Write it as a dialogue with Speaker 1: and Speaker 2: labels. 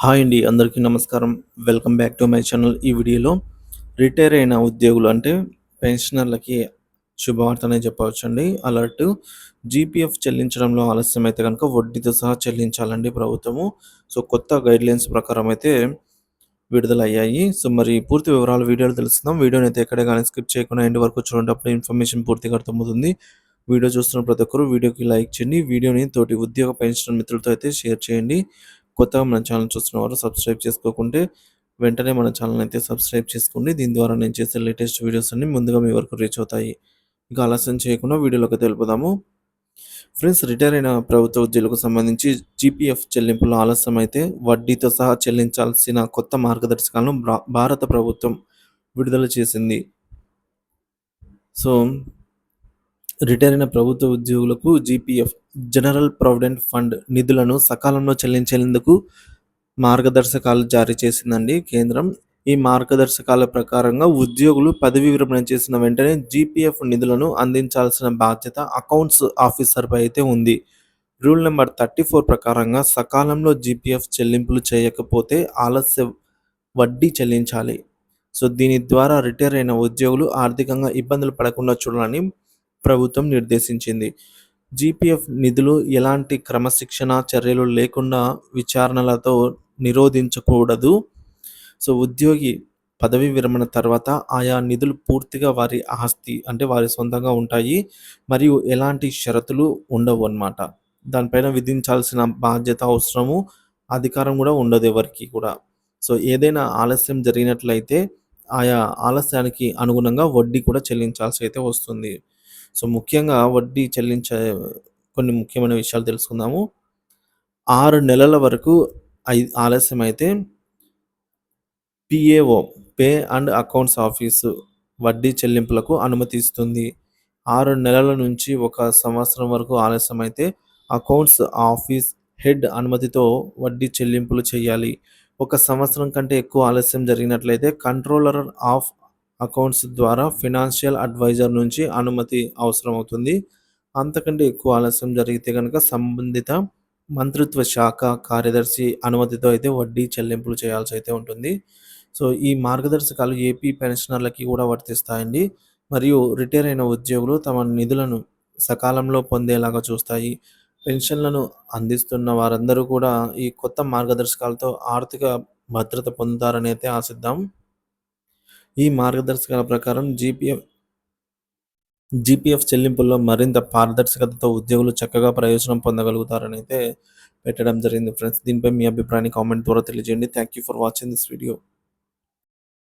Speaker 1: Hi అండి. అందరికీ నమస్కారం. Welcome back to my channel. ఈ వీడియోలో రిటైర్ అయిన ఉద్యోగులు అంటే పెన్షనర్లకి శుభవార్తనే చెప్పవచ్చండి. అలర్ట్. జీపీఎఫ్ చెల్లించడంలో ఆలస్యమైతే గనుక వడ్డీతో సహా చెల్లించాలండి ప్రభుత్వము. కొత్త గైడ్‌లైన్స్ ప్రకారం అయితే విడుదలయ్యాయి. మరి పూర్తి వివరాలు వీడియోలో తెలుసుకుందాం. వీడియోనైతే ఎక్కడ గాని స్కిప్ చేయకుండా ఎండ్ వరకు చూడండి. అప్పుడే ఇన్ఫర్మేషన్ పూర్తిగా అర్థమవుతుంది. వీడియో చూస్తున్న ప్రతి ఒక్కరు వీడియోకి లైక్ చేయండి. వీడియోని తోటి ఉద్యోగ పెన్షన్ మిత్రులతో అయితే షేర్ చేయండి. కొత్తగా మన ఛానల్ చూస్తున్న వారు సబ్స్క్రైబ్ చేసుకోకుంటే వెంటనే మన ఛానల్ అయితే సబ్స్క్రైబ్ చేసుకోండి. దీని ద్వారా నేను చేసే లేటెస్ట్ వీడియోస్ అన్ని ముందుగా మీ వరకు రీచ్ అవుతాయి. ఇక ఆలస్యం చేయకుండా వీడియోలోకి తెలుపుదాము. ఫ్రెండ్స్, రిటైర్ అయిన ప్రభుత్వ ఉద్యోగులకు సంబంధించి జీపీఎఫ్ చెల్లింపులు ఆలస్యమైతే వడ్డీతో సహా చెల్లించాల్సిన కొత్త మార్గదర్శకాలను భారత ప్రభుత్వం విడుదల చేసింది. సో రిటైర్ అయిన ప్రభుత్వ ఉద్యోగులకు జీపీఎఫ్ జనరల్ ప్రావిడెంట్ ఫండ్ నిధులను సకాలంలో చెల్లించేందుకు మార్గదర్శకాలు జారీ చేసిందండి కేంద్రం. ఈ మార్గదర్శకాల ప్రకారంగా ఉద్యోగులు పదవీ విరమణ చేసిన వెంటనే జీపీఎఫ్ నిధులను అందించాల్సిన బాధ్యత అకౌంట్స్ ఆఫీసర్పై అయితే ఉంది. రూల్ నెంబర్ 34 ప్రకారంగా సకాలంలో జీపీఎఫ్ చెల్లింపులు చేయకపోతే ఆలస్య వడ్డీ చెల్లించాలి. దీని ద్వారా రిటైర్ అయిన ఉద్యోగులు ఆర్థికంగా ఇబ్బందులు పడకుండా చూడాలని ప్రభుత్వం నిర్దేశించింది. జీపీఎఫ్ నిధులు ఎలాంటి క్రమశిక్షణ చర్యలు లేకుండా విచారణలతో నిరోధించకూడదు. ఉద్యోగి పదవీ విరమణ తర్వాత ఆయా నిధులు పూర్తిగా వారి ఆస్తి అంటే వారి సొంతంగా ఉంటాయి. మరియు ఎలాంటి షరతులు ఉండవు అన్నమాట. దానిపైన విధించాల్సిన బాధ్యత, అవసరము, అధికారం కూడా ఉండదు ఎవరికీ కూడా. ఏదైనా ఆలస్యం జరిగినట్లయితే ఆయా ఆలస్యానికి అనుగుణంగా వడ్డీ కూడా చెల్లించాల్సి అయితే వస్తుంది. ముఖ్యంగా వడ్డీ చెల్లించే కొన్ని ముఖ్యమైన విషయాలు తెలుసుకుందాము. 6 నెలల వరకు ఆలస్యమైతే పీఏఓ పే అండ్ అకౌంట్స్ ఆఫీసు వడ్డీ చెల్లింపులకు అనుమతి ఇస్తుంది. 6 నెలల నుంచి 1 సంవత్సరం వరకు ఆలస్యమైతే అకౌంట్స్ ఆఫీస్ హెడ్ అనుమతితో వడ్డీ చెల్లింపులు చేయాలి. 1 సంవత్సరం కంటే ఎక్కువ ఆలస్యం జరిగినట్లయితే కంట్రోలర్ ఆఫ్ అకౌంట్స్ ద్వారా ఫైనాన్షియల్ అడ్వైజర్ నుంచి అనుమతి అవసరమవుతుంది. అంతకంటే ఎక్కువ ఆలస్యం జరిగితే కనుక సంబంధిత మంత్రిత్వ శాఖ కార్యదర్శి అనుమతితో అయితే వడ్డీ చెల్లింపులు చేయాల్సి అయితే ఉంటుంది. ఈ మార్గదర్శకాలు ఏపీ పెన్షనర్లకి కూడా వర్తిస్తాయండి. మరియు రిటైర్ అయిన ఉద్యోగులు తమ నిధులను సకాలంలో పొందేలాగా చూస్తాయి. పెన్షన్లను అందిస్తున్న వారందరూ కూడా ఈ కొత్త మార్గదర్శకాలతో ఆర్థిక భద్రత పొందుతారని అయితే ఆశిద్దాం. ఈ మార్గదర్శకాల ప్రకారం జీపీఎఫ్ చెల్లింపుల్లో మరింత పారదర్శకతతో ఉద్యోగులు చక్కగా ప్రయోజనం పొందగలుగుతారని అయితే పెట్టడం జరిగింది ఫ్రెండ్స్. దీనిపై మీ అభిప్రాయాన్ని కామెంట్ ద్వారా తెలియజేయండి. Thank you for watching this video.